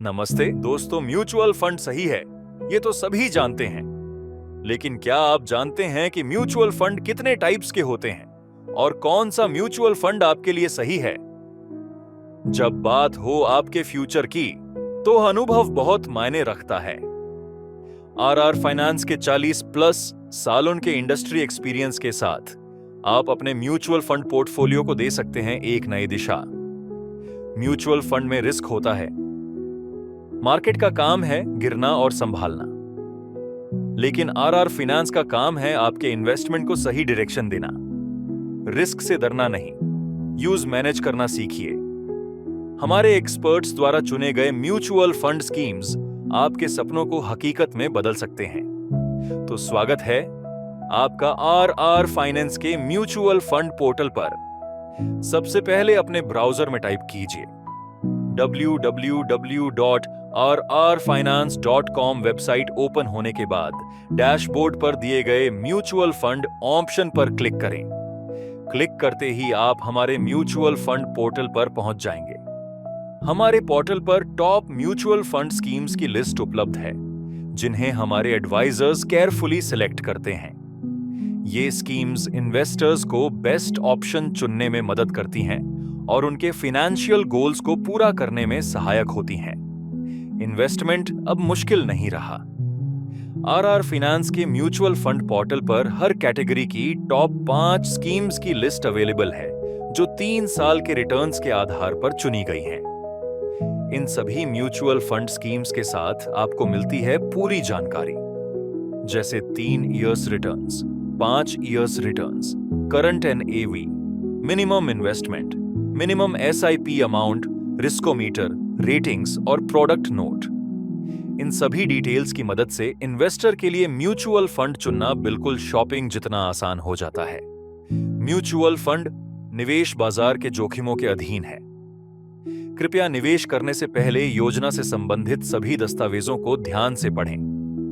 नमस्ते दोस्तों, mutual fund सही है, ये तो सभी जानते हैं। लेकिन क्या आप जानते हैं कि म्यूचुअल फंड कितने टाइप्स के होते हैं और कौन सा म्यूचुअल फंड आपके लिए सही है? जब बात हो आपके फ्यूचर की, तो अनुभव बहुत मायने रखता है। आरआर फाइनेंस के 40 प्लस सालों के इंडस्ट्री एक्सपीरियंस के साथ आप अपने म्यूचुअल फंड पोर्टफोलियो को दे सकते हैं एक नई दिशा। म्यूचुअल फंड में रिस्क होता है, मार्केट का काम है गिरना और संभालना, लेकिन आरआर फाइनेंस का काम है आपके इन्वेस्टमेंट को सही डायरेक्शन देना। रिस्क से डरना नहीं, यूज मैनेज करना सीखिए। हमारे एक्सपर्ट्स द्वारा चुने गए म्यूचुअल फंड स्कीम्स आपके सपनों को हकीकत में बदल सकते हैं। तो स्वागत है आपका आरआर फाइनेंस के म्यूचुअल फंड पोर्टल पर। सबसे पहले अपने ब्राउजर में टाइप कीजिए www.rrfinance.com। वेबसाइट ओपन होने के बाद डैशबोर्ड पर दिए गए म्यूचुअल फंड ऑप्शन पर क्लिक करें। क्लिक करते ही आप हमारे म्यूचुअल फंड पोर्टल पर पहुंच जाएंगे। हमारे पोर्टल पर टॉप म्यूचुअल फंड स्कीम्स की लिस्ट उपलब्ध है, जिन्हें हमारे एडवाइजर्स केयरफुली सिलेक्ट करते हैं। ये स्कीम्स इन्वेस्टर्स को बेस्ट ऑप्शन चुनने में मदद करती हैं और उनके फाइनेंशियल गोल्स को पूरा करने में सहायक होती हैं। इन्वेस्टमेंट अब मुश्किल नहीं रहा। आरआर फाइनेंस के म्यूचुअल फंड पोर्टल पर हर कैटेगरी की टॉप 5 स्कीम्स की लिस्ट अवेलेबल है, जो 3 साल के रिटर्न्स के आधार पर चुनी गई हैं। इन सभी म्यूचुअल फंड स्कीम्स के साथ आपको मिलती है पूरी जानकारी, जैसे 3 years returns, 5 years returns, current NAV, minimum investment, minimum SIP amount, riskometer, ratings और प्रोडक्ट नोट। इन सभी डिटेल्स की मदद से इन्वेस्टर के लिए म्यूचुअल फंड चुनना बिल्कुल शॉपिंग जितना आसान हो जाता है। म्यूचुअल फंड निवेश बाजार के जोखिमों के अधीन है। कृपया निवेश करने से पहले योजना से संबंधित सभी दस्तावेजों को ध्यान से पढ़ें,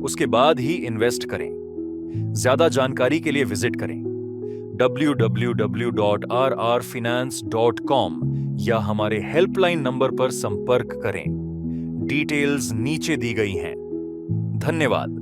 उसके बाद ही इन्वेस्ट करें। ज्यादा जानकारी के लिए विजिट करें www.rrfinance.com या हमारे हेल्पलाइन नंबर पर संपर्क करें। डिटेल्स नीचे दी गई हैं। धन्यवाद।